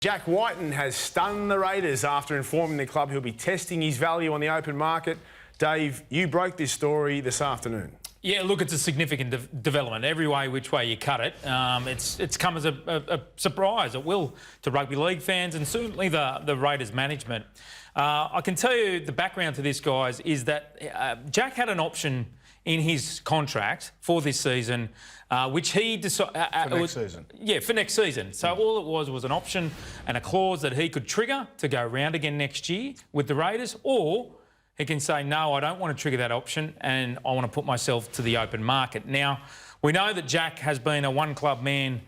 Jack Wighton has stunned the Raiders after informing the club he'll be testing his value on the open market. Dave, you broke this story this afternoon. Yeah, look, it's a significant development. Every way, which way you cut it, it's come as a surprise, it will, to rugby league fans and certainly the Raiders management. I can tell you the background to this, guys, is that Jack had an option in his contract for this season, which he decided... for next season? Yeah, for next season. So all it was an option and a clause that he could trigger to go round again next year with the Raiders, or he can say, no, I don't want to trigger that option and I want to put myself to the open market. Now, we know that Jack has been a one-club man,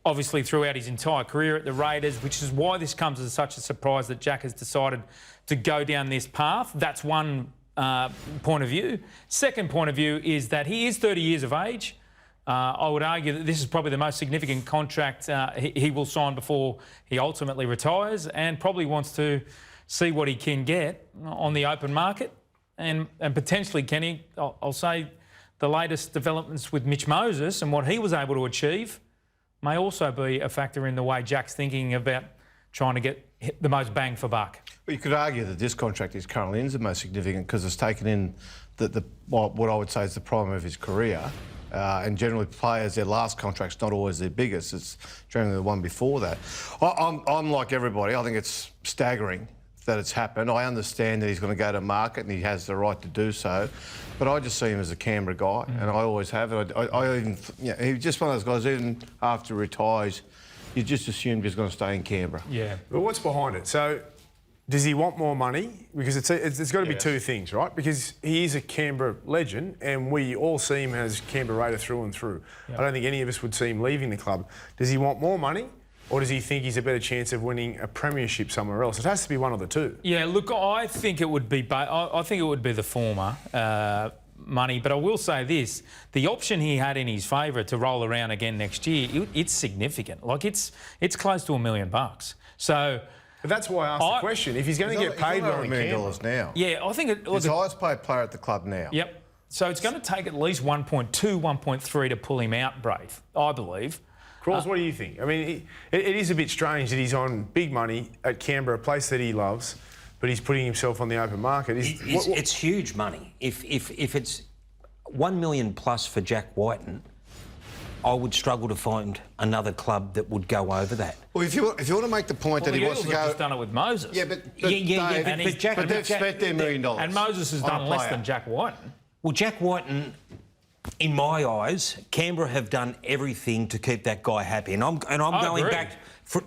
obviously, throughout his entire career at the Raiders, which is why this comes as such a surprise that Jack has decided to go down this path. That's one point of view. Second point of view is that he is 30 years of age. I would argue that this is probably the most significant contract he will sign before he ultimately retires, and probably wants to see what he can get on the open market. And potentially, Kenny, I'll say the latest developments with Mitch Moses and what he was able to achieve may also be a factor in the way Jack's thinking about trying to get the most bang for buck. Well, you could argue that this contract is currently in the most significant because it's taken in what I would say is the prime of his career. And generally players, their last contract's not always their biggest. It's generally the one before that. I'm like everybody. I think it's staggering that it's happened. I understand that he's going to go to market and he has the right to do so, but I just see him as a Canberra guy, and I always have. I even, you know, he's just one of those guys, even after he retires, you just assumed he's going to stay in Canberra. Yeah. But what's behind it? So, does he want more money? Because it's got to be two things, right? Because he is a Canberra legend, and we all see him as Canberra Raider through and through. Yep. I don't think any of us would see him leaving the club. Does he want more money, or does he think he's a better chance of winning a premiership somewhere else? It has to be one of the two. Yeah, look, I think it would be the former, money. But I will say this: the option he had in his favour to roll around again next year, it's significant. Like it's close to $1 million. So. But that's why I asked the question. If he's going to get paid $1 million now. Yeah, I think he's the highest paid player at the club now. Yep. So it's going to take at least 1.2, 1.3 to pull him out, Brave, I believe. Crawls, what do you think? I mean, it is a bit strange that he's on big money at Canberra, a place that he loves, but he's putting himself on the open market. It's huge money. If it's $1 million plus for Jack Wighton, I would struggle to find another club that would go over that. Well, if you want to make the point that he wants to go... Just done it with Moses. Yeah, but they've spent their $1 million. And Moses has done less than Jack Wighton. Well, Jack Wighton, in my eyes, Canberra have done everything to keep that guy happy. And I'm going back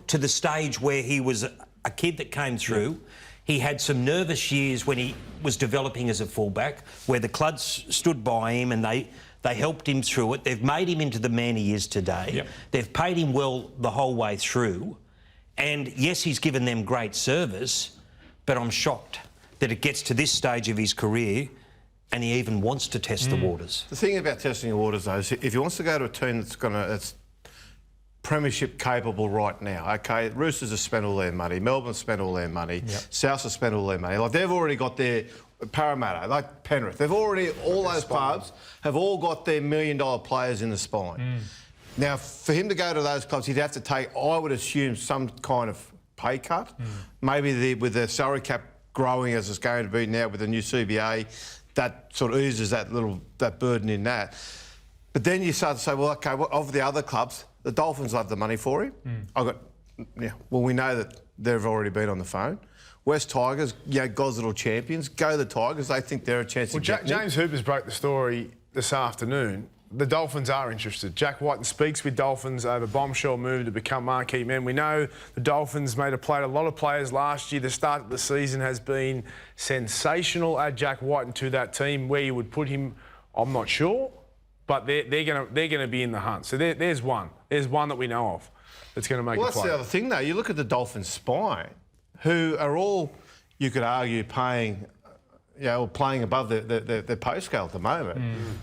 to the stage where he was a kid that came through. Yeah. He had some nervous years when he was developing as a fullback, where the clubs stood by him and they helped him through it. They've made him into the man he is today. Yep. They've paid him well the whole way through. And yes, he's given them great service, but I'm shocked that it gets to this stage of his career and he even wants to test the waters. The thing about testing the waters, though, is if he wants to go to a team that's premiership capable right now, OK, Roosters have spent all their money, Melbourne spent all their money, South have spent all their money. Like, they've already got their... Parramatta, like Penrith, they've already, all those clubs have all got their $1 million players in the spine. Now, for him to go to those clubs, he'd have to take, I would assume, some kind of pay cut. Maybe with the salary cap growing as it's going to be now with the new CBA, that sort of eases that burden in that. But then you start to say, well, OK, of the other clubs, the Dolphins love the money for him. Well, we know that they've already been on the phone. West Tigers, God's little champions. Go the Tigers. They think they're a chance to get James Hoopers broke the story this afternoon. The Dolphins are interested. Jack Wighton speaks with Dolphins over bombshell move to become marquee men. We know the Dolphins made a lot of players last year. The start of the season has been sensational. Add Jack Wighton to that team. Where you would put him, I'm not sure, but they're going to be in the hunt. So there's one. There's one that we know of that's going to make a play. Well, that's the other thing, though. You look at the Dolphins' spine, who are all, you could argue, paying, playing above their pay scale at the moment.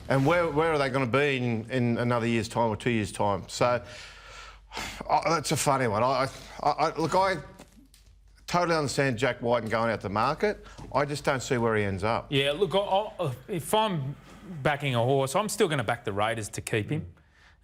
And where are they going to be in another year's time or 2 years' time? So that's a funny one. Look, I totally understand Jack Wighton going out to market. I just don't see where he ends up. Yeah, look, if I'm backing a horse, I'm still going to back the Raiders to keep him.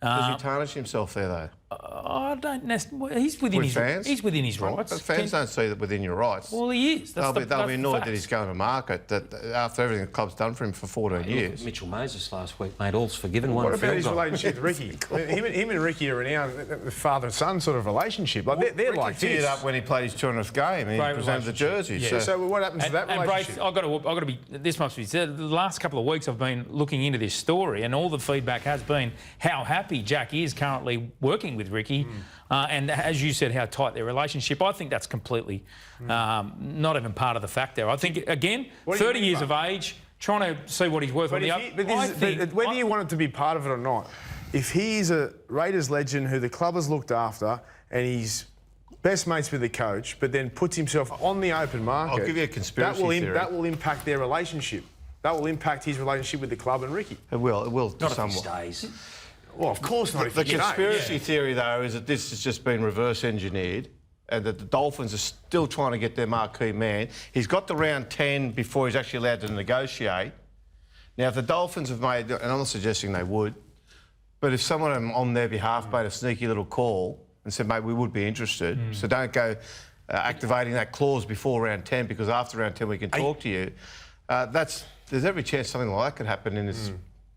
Does he tarnish himself there, though? I don't necessarily. He's within With his. fans? He's within his rights. But fans don't see that within your rights. Well, he is. They'll be that's annoyed fact. that he's going to market that after everything the club's done for him for 14 years. Mitchell Moses last week, mate, all's forgiven. What One about field his goal. relationship with Ricky? him and Ricky are renowned, the father-son sort of relationship. Like they're Ricky like teared this. up when he played his 200th game and he Great presented the jersey. Yeah. So what happens to that And relationship? Braith, I've got to be. This must be said. The last couple of weeks, I've been looking into this story, and all the feedback has been how happy Jack is currently working with Ricky, and as you said, how tight their relationship. I think that's completely not even part of the fact there. I think again, What do you 30 mean years by- of age, trying to see what he's worth on the up. Whether you want it to be part of it or not, if he's a Raiders legend who the club has looked after and he's best mates with the coach, but then puts himself on the open market, I'll give you a conspiracy theory. That will impact their relationship. That will impact his relationship with the club and Ricky. It will Not if he somewhat. stays. Well, of course not. If The he stays. conspiracy theory, though, is that this has just been reverse engineered and that the Dolphins are still trying to get their marquee man. He's got to round 10 before he's actually allowed to negotiate. Now, if the Dolphins have made, and I'm not suggesting they would, but if someone on their behalf made a sneaky little call and said, mate, we would be interested, so don't go activating that clause before round 10 because after round 10 we can talk to you. There's every chance something like that could happen in this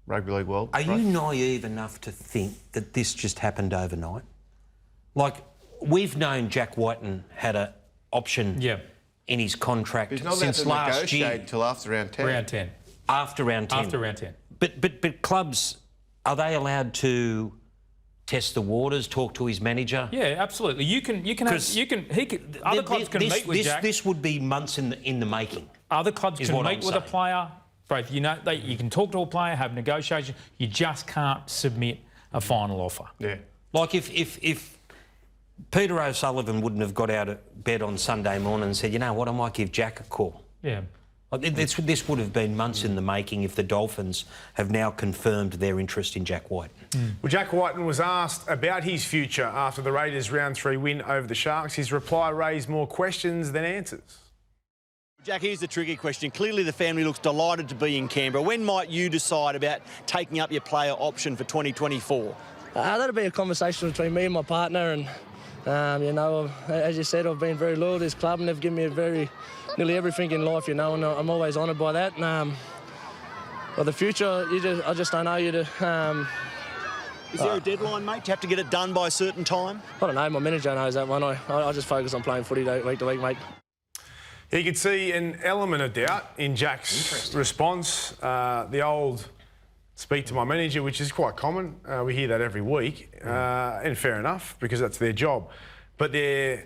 rugby league world. Are you naive enough to think that this just happened overnight? Like, we've known Jack Wighton had an option in his contract He's not allowed since to last negotiate year. until after round 10. Round 10. After round 10. After round 10. But clubs, are they allowed to test the waters, talk to his manager? Yeah, absolutely. Other clubs can meet with Jack. This would be months in the making. Other clubs is can what meet I'm with a saying. player. Both, you can talk to a player, have negotiation. You just can't submit a final offer. Yeah. Like if Peter O'Sullivan wouldn't have got out of bed on Sunday morning and said, you know what, I might give Jack a call. Yeah. Like, this would have been months in the making if the Dolphins have now confirmed their interest in Jack Wighton. Well, Jack Wighton was asked about his future after the Raiders' round 3 win over the Sharks. His reply raised more questions than answers. Jack, here's the tricky question. Clearly the family looks delighted to be in Canberra. When might you decide about taking up your player option for 2024? That'll be a conversation between me and my partner, and as you said, I've been very loyal to this club and they've given me nearly everything in life, and I'm always honoured by that. But the future, I just don't know you to. Is there a deadline, mate? Do you have to get it done by a certain time? I don't know. My manager knows that one. I just focus on playing footy week to week, mate. You could see an element of doubt in Jack's response. The old speak to my manager, which is quite common. We hear that every week, and fair enough, because that's their job. But there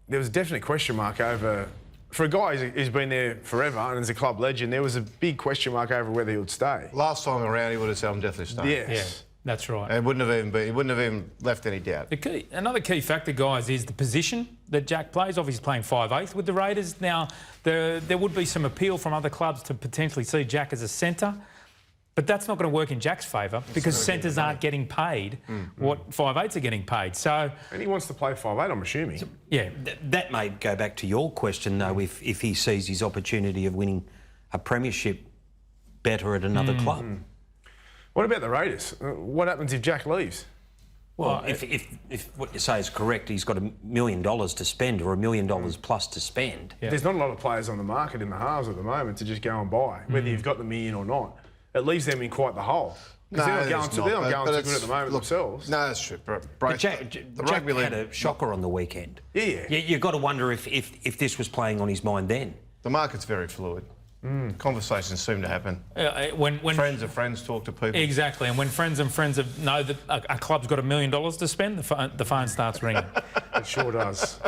was a definite question mark over, for a guy who's been there forever and is a club legend, there was a big question mark over whether he would stay. Last time around, he would have said, I'm definitely staying. Yes. Yeah, that's right. And he wouldn't have even left any doubt. Another key factor, guys, is the position that Jack plays. Obviously, playing 5'8" with the Raiders. Now, there would be some appeal from other clubs to potentially see Jack as a centre, but that's not going to work in Jack's favour because centres aren't getting paid what 5'8" are getting paid. So, And he wants to play 5'8", I'm assuming. yeah. That may go back to your question, though, if he sees his opportunity of winning a premiership better at another club. What about the Raiders? What happens if Jack leaves? Well, if what you say is correct, he's got $1 million to spend or $1 million plus to spend. There's not a lot of players on the market in the halves at the moment to just go and buy, whether you've got the million or not. It leaves them in quite the hole. Because they're not going too good at the moment themselves. No, that's true. But Jack had a shocker on the weekend. Yeah. You've got to wonder if this was playing on his mind then. The market's very fluid. Conversations seem to happen. When Friends of friends talk to people. Exactly, and when friends know that a club's got $1 million to spend, the phone starts ringing. It sure does.